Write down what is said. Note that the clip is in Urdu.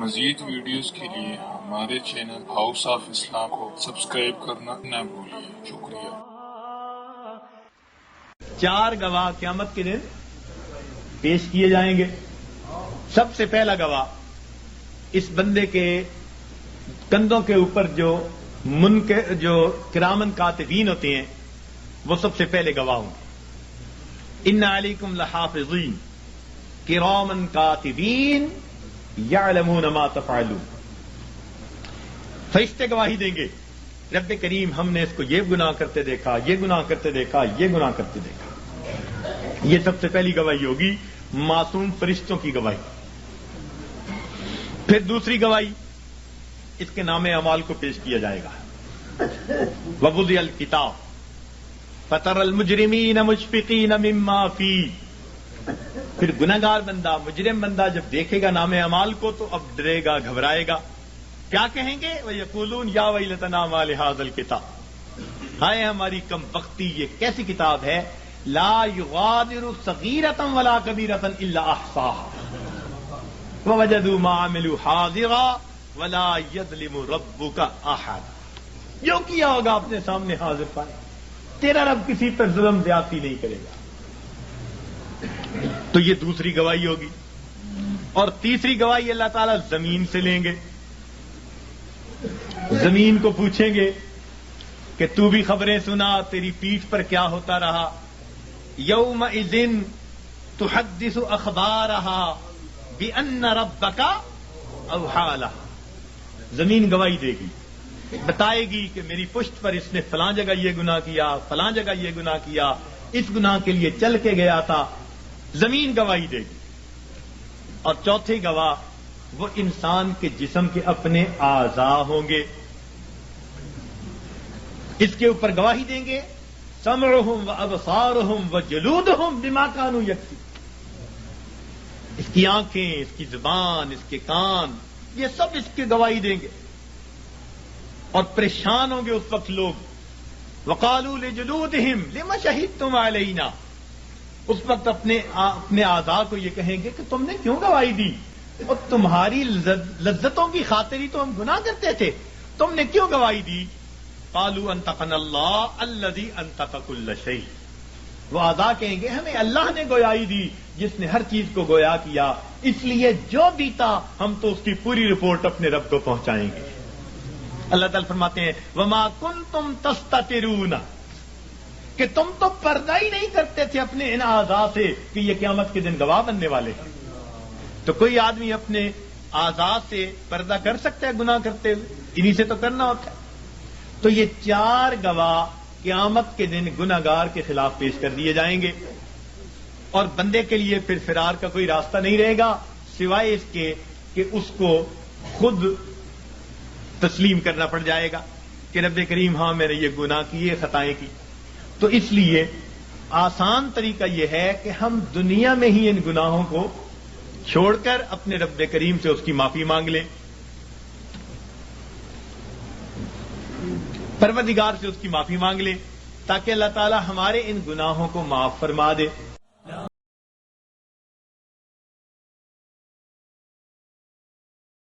مزید ویڈیوز کے لیے ہمارے چینل ہاؤس آف اسلام کو سبسکرائب کرنا نہ بھولیے۔ شکریہ۔ 4 گواہ قیامت کے دن پیش کیے جائیں گے۔ سب سے پہلا گواہ اس بندے کے کندھوں کے اوپر جو کرامن کاتبین ہوتے ہیں وہ سب سے پہلے گواہ ہوں گے۔ ان علیکم لحافظین کرامن کاتبین یعلمون ما تفعلون۔ فرشتے گواہی دیں گے، رب کریم ہم نے اس کو یہ گناہ کرتے دیکھا، یہ گناہ کرتے دیکھا، یہ گناہ کرتے دیکھا۔ یہ سب سے پہلی گواہی ہوگی، معصوم فرشتوں کی گواہی۔ پھر دوسری گواہی اس کے نام اعمال کو پیش کیا جائے گا۔ ووضع الکتاب فتری المجرمین مشفقین مما فیہ۔ پھر گنہگار بندہ، مجرم بندہ جب دیکھے گا نام اعمال کو تو اب ڈرے گا، گھبرائے گا۔ کیا کہیں گے؟ وَيَقُولُونَ يَا وَيْلَتَنَا مَا لِهَٰذَا الْكِتَابِ۔ ہائے ہماری کم بختی، یہ کیسی کتاب ہے، لا یغادر صغیرۃ ولا کبیرۃ الا احصاها ووجدوا ما عملوا حاضرا ولا یظلم ربک احد۔ جو کیا ہوگا اپنے سامنے حاضر پائے، تیرا رب کسی پر ظلم زیادتی نہیں کرے گا۔ تو یہ دوسری گواہی ہوگی۔ اور تیسری گواہی اللہ تعالیٰ زمین سے لیں گے۔ زمین کو پوچھیں گے کہ تو بھی خبریں سنا، تیری پیٹھ پر کیا ہوتا رہا۔ یومئذ تحدث اخبارها بان ربک اوحی لها۔ زمین گواہی دے گی، بتائے گی کہ میری پشت پر اس نے فلاں جگہ یہ گناہ کیا، فلاں جگہ یہ گناہ کیا، اس گناہ کے لیے چل کے گیا تھا۔ زمین گواہی دے گی۔ اور چوتھے گواہ وہ انسان کے جسم کے اپنے اعضاء ہوں گے، اس کے اوپر گواہی دیں گے۔ سمعهم وابصارهم وجلودهم بما كانوا يكسبون۔ اس کی آنکھیں، اس کی زبان، اس کے کان، یہ سب اس کی گواہی دیں گے۔ اور پریشان ہوں گے اس وقت لوگ۔ وقالوا لجلودهم لما شهدتم علينا۔ اس وقت اپنے اعضاء کو یہ کہیں گے کہ تم نے کیوں گواہی دی، اور تمہاری لذتوں کی خاطر ہی تو ہم گناہ کرتے تھے، تم نے کیوں گواہی دی؟ قالوا انطقنا اللہ الذی انطق کل شیء۔ وہ اعضاء کہیں گے ہمیں اللہ نے گواہی دی جس نے ہر چیز کو گویا کیا، اس لیے جو بیتا ہم تو اس کی پوری رپورٹ اپنے رب کو پہنچائیں گے۔ اللہ تعالیٰ فرماتے ہیں وما کنتم تستترون، کہ تم تو پردہ ہی نہیں کرتے تھے اپنے ان اعضاء سے کہ یہ قیامت کے دن گواہ بننے والے ہیں۔ تو کوئی آدمی اپنے اعضاء سے پردہ کر سکتا ہے گناہ کرتے ہوئے؟ انہی سے تو کرنا ہوتا ہے۔ تو یہ 4 گواہ قیامت کے دن گناہگار کے خلاف پیش کر دیے جائیں گے، اور بندے کے لیے پھر فرار کا کوئی راستہ نہیں رہے گا سوائے اس کے کہ اس کو خود تسلیم کرنا پڑ جائے گا کہ رب کریم ہاں میں نے یہ گناہ کیے، خطائیں کی۔ تو اس لیے آسان طریقہ یہ ہے کہ ہم دنیا میں ہی ان گناہوں کو چھوڑ کر اپنے رب کریم سے اس کی معافی مانگ لیں، پروردگار سے اس کی معافی مانگ لیں، تاکہ اللہ تعالی ہمارے ان گناہوں کو معاف فرما دے۔